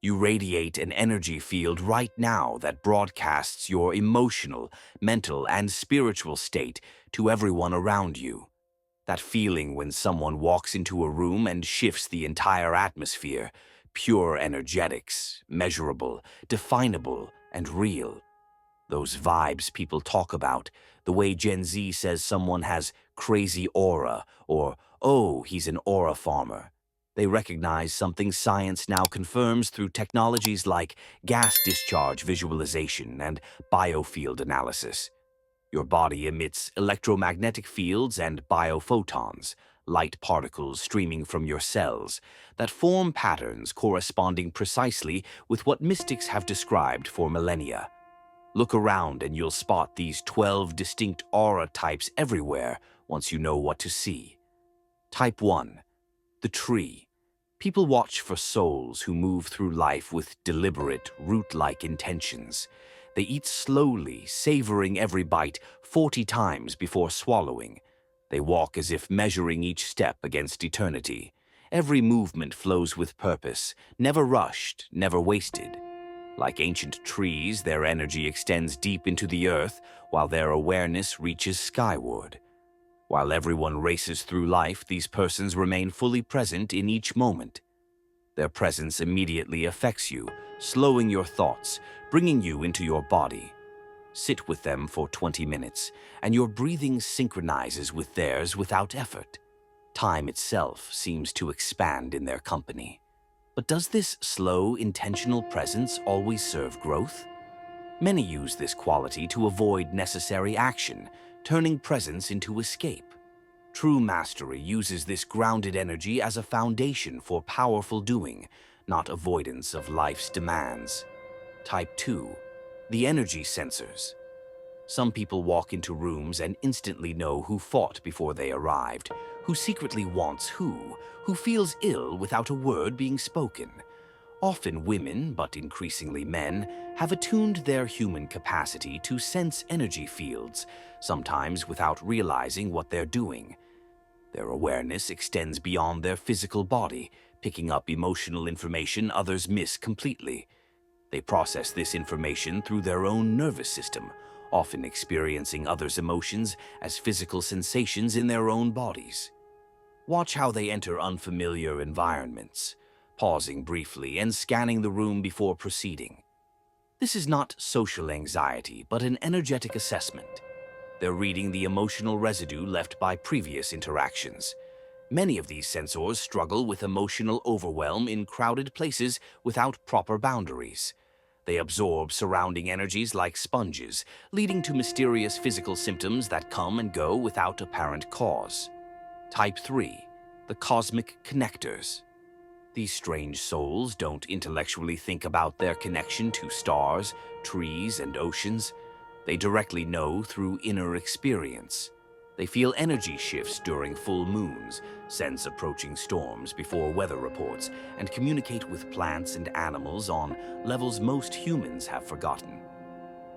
You radiate an energy field right now that broadcasts your emotional, mental, and spiritual state to everyone around you. That feeling when someone walks into a room and shifts the entire atmosphere, pure energetics, measurable, definable, and real. Those vibes people talk about, the way Gen Z says someone has crazy aura, or, oh, he's an aura farmer. They recognize something science now confirms through technologies like gas discharge visualization and biofield analysis. Your body emits electromagnetic fields and biophotons, light particles streaming from your cells, that form patterns corresponding precisely with what mystics have described for millennia. Look around and you'll spot these 12 distinct aura types everywhere once you know what to see. Type 1. The tree. People watch for souls who move through life with deliberate, root-like intentions. They eat slowly, savoring every bite 40 times before swallowing. They walk as if measuring each step against eternity. Every movement flows with purpose, never rushed, never wasted. Like ancient trees, their energy extends deep into the earth, while their awareness reaches skyward. While everyone races through life, these persons remain fully present in each moment. Their presence immediately affects you, slowing your thoughts, bringing you into your body. Sit with them for 20 minutes, and your breathing synchronizes with theirs without effort. Time itself seems to expand in their company. But does this slow, intentional presence always serve growth? Many use this quality to avoid necessary action, turning presence into escape. True mastery uses this grounded energy as a foundation for powerful doing, not avoidance of life's demands. Type 2. The energy sensors. Some people walk into rooms and instantly know who fought before they arrived, who secretly wants who feels ill without a word being spoken. Often women, but increasingly men, have attuned their human capacity to sense energy fields, sometimes without realizing what they're doing. Their awareness extends beyond their physical body, picking up emotional information others miss completely. They process this information through their own nervous system, often experiencing others' emotions as physical sensations in their own bodies. Watch how they enter unfamiliar environments, pausing briefly and scanning the room before proceeding. This is not social anxiety, but an energetic assessment. They're reading the emotional residue left by previous interactions. Many of these sensors struggle with emotional overwhelm in crowded places without proper boundaries. They absorb surrounding energies like sponges, leading to mysterious physical symptoms that come and go without apparent cause. Type 3. The cosmic connectors. These strange souls don't intellectually think about their connection to stars, trees, and oceans. They directly know through inner experience. They feel energy shifts during full moons, sense approaching storms before weather reports, and communicate with plants and animals on levels most humans have forgotten.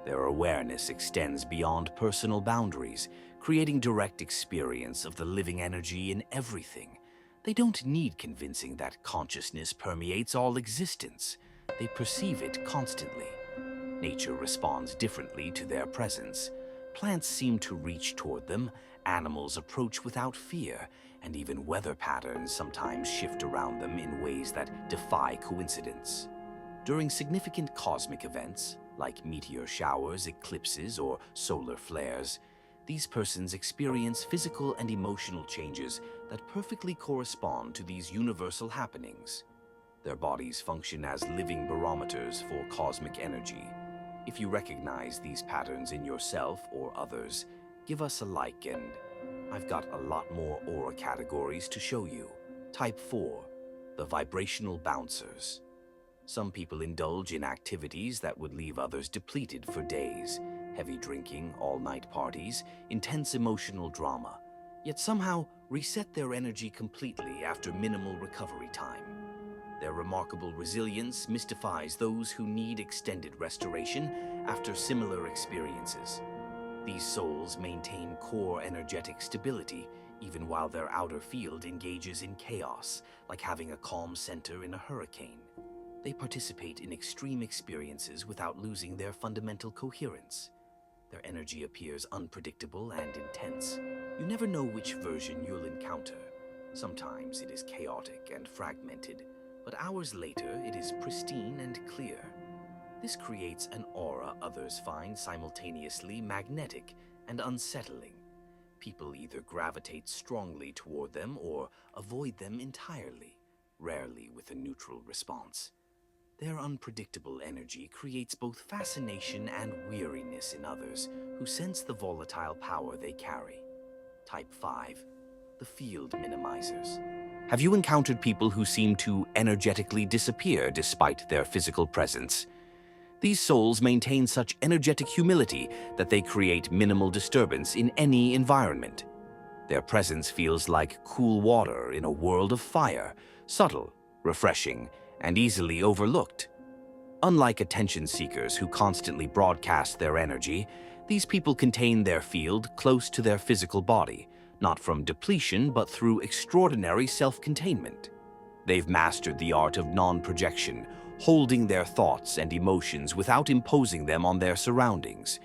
Their awareness extends beyond personal boundaries, creating direct experience of the living energy in everything. They don't need convincing that consciousness permeates all existence. They perceive it constantly. Nature responds differently to their presence. Plants seem to reach toward them, animals approach without fear, and even weather patterns sometimes shift around them in ways that defy coincidence. During significant cosmic events, like meteor showers, eclipses, or solar flares, these persons experience physical and emotional changes that perfectly correspond to these universal happenings. Their bodies function as living barometers for cosmic energy. If you recognize these patterns in yourself or others, give us a like, and I've got a lot more aura categories to show you. Type 4. The Vibrational Bouncers. Some people indulge in activities that would leave others depleted for days. Heavy drinking, all-night parties, intense emotional drama, yet somehow reset their energy completely after minimal recovery time. Their remarkable resilience mystifies those who need extended restoration after similar experiences. These souls maintain core energetic stability even while their outer field engages in chaos, like having a calm center in a hurricane. They participate in extreme experiences without losing their fundamental coherence. Their energy appears unpredictable and intense. You never know which version you'll encounter. Sometimes it is chaotic and fragmented, but hours later it is pristine and clear. This creates an aura others find simultaneously magnetic and unsettling. People either gravitate strongly toward them or avoid them entirely, rarely with a neutral response. Their unpredictable energy creates both fascination and weariness in others who sense the volatile power they carry. Type 5. The field minimizers. Have you encountered people who seem to energetically disappear despite their physical presence? These souls maintain such energetic humility that they create minimal disturbance in any environment. Their presence feels like cool water in a world of fire, subtle, refreshing, and easily overlooked. Unlike attention seekers who constantly broadcast their energy, these people contain their field close to their physical body, not from depletion but through extraordinary self-containment. They've mastered the art of non-projection, holding their thoughts and emotions without imposing them on their surroundings.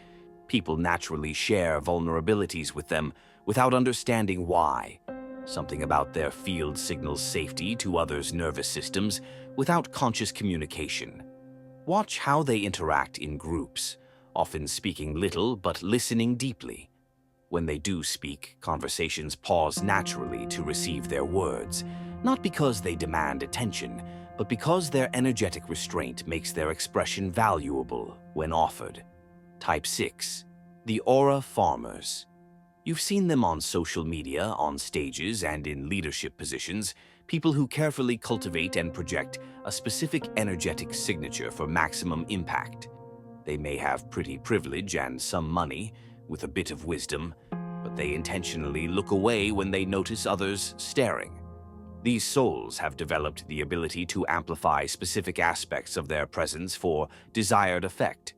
People naturally share vulnerabilities with them without understanding why. Something about their field signals safety to others' nervous systems without conscious communication. Watch how they interact in groups, often speaking little but listening deeply. When they do speak, conversations pause naturally to receive their words, not because they demand attention, but because their energetic restraint makes their expression valuable when offered. Type 6. The aura farmers. You've seen them on social media, on stages, and in leadership positions, people who carefully cultivate and project a specific energetic signature for maximum impact. They may have pretty privilege and some money, with a bit of wisdom, but they intentionally look away when they notice others staring. These souls have developed the ability to amplify specific aspects of their presence for desired effect,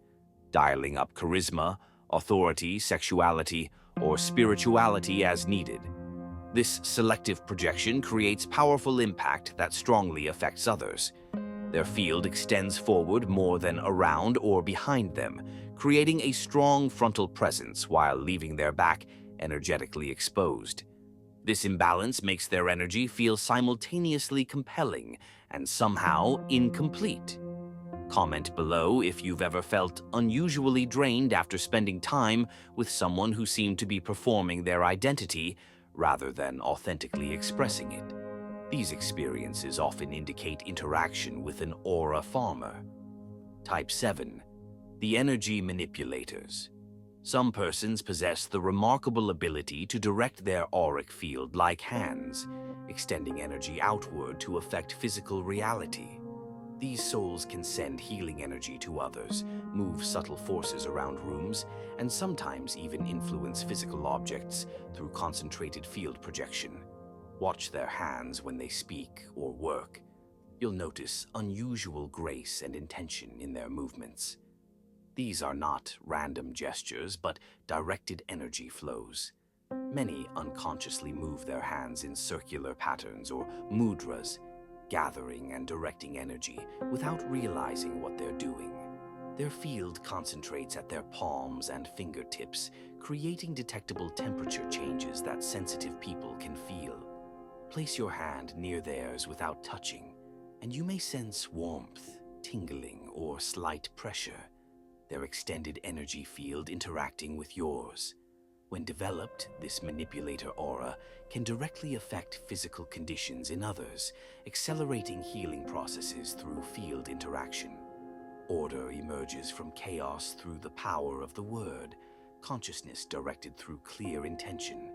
dialing up charisma, authority, sexuality, or spirituality as needed. This selective projection creates powerful impact that strongly affects others. Their field extends forward more than around or behind them, creating a strong frontal presence while leaving their back energetically exposed. This imbalance makes their energy feel simultaneously compelling and somehow incomplete. Comment below if you've ever felt unusually drained after spending time with someone who seemed to be performing their identity rather than authentically expressing it. These experiences often indicate interaction with an aura farmer. Type 7. The energy manipulators. Some persons possess the remarkable ability to direct their auric field like hands, extending energy outward to affect physical reality. These souls can send healing energy to others, move subtle forces around rooms, and sometimes even influence physical objects through concentrated field projection. Watch their hands when they speak or work. You'll notice unusual grace and intention in their movements. These are not random gestures, but directed energy flows. Many unconsciously move their hands in circular patterns or mudras, gathering and directing energy without realizing what they're doing. Their field concentrates at their palms and fingertips, creating detectable temperature changes that sensitive people can feel. Place your hand near theirs without touching, and you may sense warmth, tingling, or slight pressure. Their extended energy field interacting with yours. When developed, this manipulator aura can directly affect physical conditions in others, accelerating healing processes through field interaction. Order emerges from chaos through the power of the word, consciousness directed through clear intention.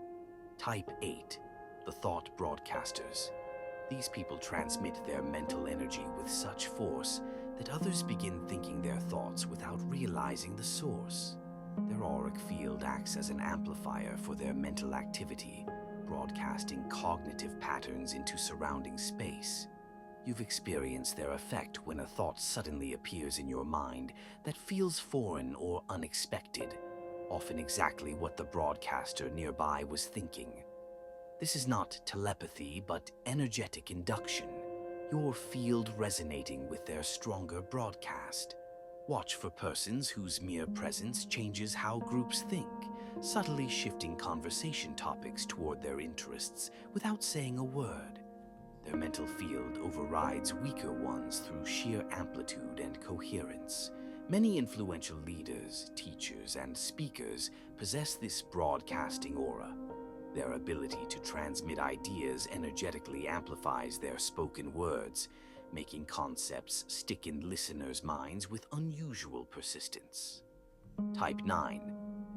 Type 8. The thought broadcasters. These people transmit their mental energy with such force that others begin thinking their thoughts without realizing the source. Their auric field acts as an amplifier for their mental activity, broadcasting cognitive patterns into surrounding space. You've experienced their effect when a thought suddenly appears in your mind that feels foreign or unexpected, often exactly what the broadcaster nearby was thinking. This is not telepathy, but energetic induction. your field resonating with their stronger broadcast. Watch for persons whose mere presence changes how groups think, subtly shifting conversation topics toward their interests without saying a word. Their mental field overrides weaker ones through sheer amplitude and coherence. Many influential leaders, teachers, and speakers possess this broadcasting aura. Their ability to transmit ideas energetically amplifies their spoken words, making concepts stick in listeners' minds with unusual persistence. Type 9.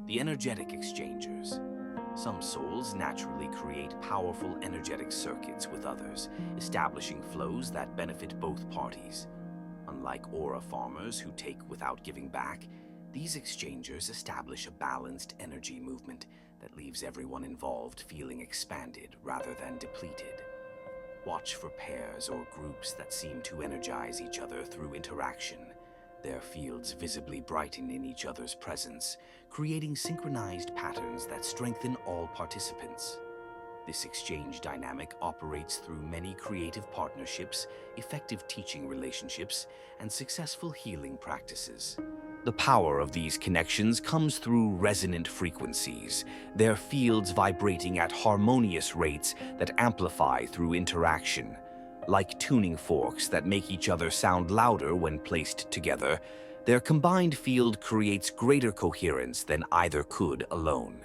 The energetic exchangers. Some souls naturally create powerful energetic circuits with others, establishing flows that benefit both parties. Unlike aura farmers who take without giving back, these exchangers establish a balanced energy movement that leaves everyone involved feeling expanded rather than depleted. Watch for pairs or groups that seem to energize each other through interaction, their fields visibly brighten in each other's presence, creating synchronized patterns that strengthen all participants. This exchange dynamic operates through many creative partnerships, effective teaching relationships, and successful healing practices. The power of these connections comes through resonant frequencies, their fields vibrating at harmonious rates that amplify through interaction. Like tuning forks that make each other sound louder when placed together, their combined field creates greater coherence than either could alone.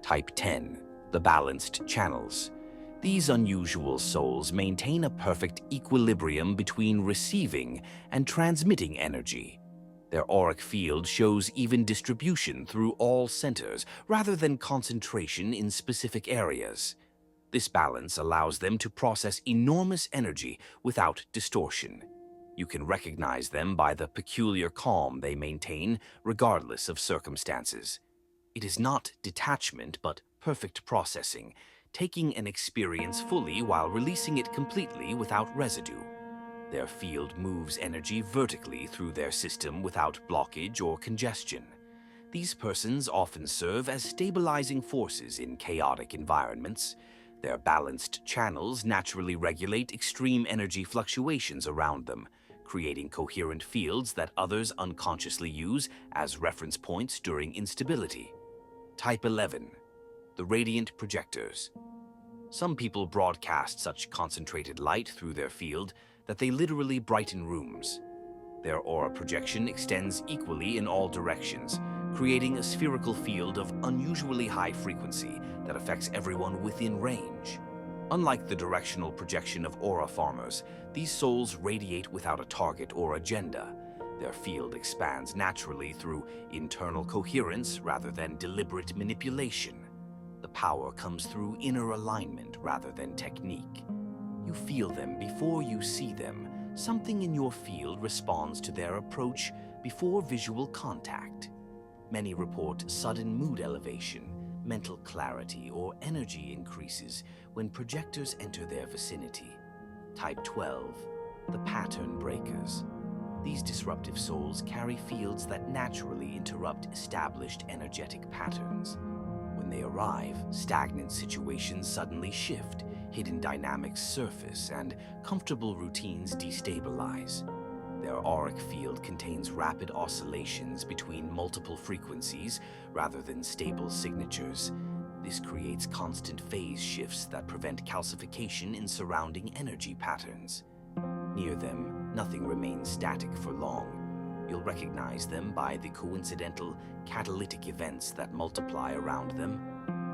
Type 10. The balanced channels. These unusual souls maintain a perfect equilibrium between receiving and transmitting energy. Their auric field shows even distribution through all centers rather than concentration in specific areas. This balance allows them to process enormous energy without distortion. You can recognize them by the peculiar calm they maintain regardless of circumstances. It is not detachment, but perfect processing, taking an experience fully while releasing it completely without residue. Their field moves energy vertically through their system without blockage or congestion. These persons often serve as stabilizing forces in chaotic environments. Their balanced channels naturally regulate extreme energy fluctuations around them, creating coherent fields that others unconsciously use as reference points during instability. Type 11. The radiant projectors. Some people broadcast such concentrated light through their field that they literally brighten rooms. Their aura projection extends equally in all directions, creating a spherical field of unusually high frequency that affects everyone within range. Unlike the directional projection of aura farmers, these souls radiate without a target or agenda. Their field expands naturally through internal coherence rather than deliberate manipulation. The power comes through inner alignment rather than technique. You feel them before you see them. Something in your field responds to their approach before visual contact. Many report sudden mood elevation, mental clarity, or energy increases when projectors enter their vicinity. Type 12. The pattern breakers. These disruptive souls carry fields that naturally interrupt established energetic patterns. When they arrive, stagnant situations suddenly shift, hidden dynamics surface, and comfortable routines destabilize. Their auric field contains rapid oscillations between multiple frequencies rather than stable signatures. This creates constant phase shifts that prevent calcification in surrounding energy patterns. Near them, nothing remains static for long. You'll recognize them by the coincidental, catalytic events that multiply around them.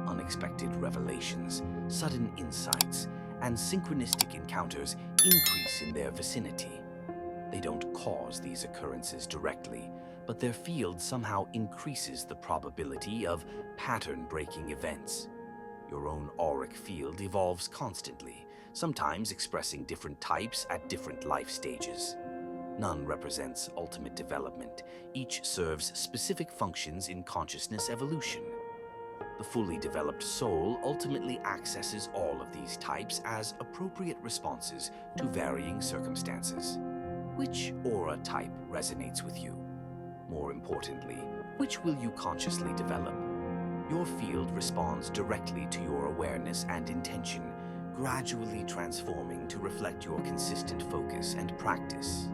Unexpected revelations, sudden insights, and synchronistic encounters increase in their vicinity. They don't cause these occurrences directly, but their field somehow increases the probability of pattern-breaking events. Your own auric field evolves constantly, sometimes expressing different types at different life stages. None represents ultimate development. Each serves specific functions in consciousness evolution. The fully developed soul ultimately accesses all of these types as appropriate responses to varying circumstances. Which aura type resonates with you? More importantly, which will you consciously develop? Your field responds directly to your awareness and intention, gradually transforming to reflect your consistent focus and practice.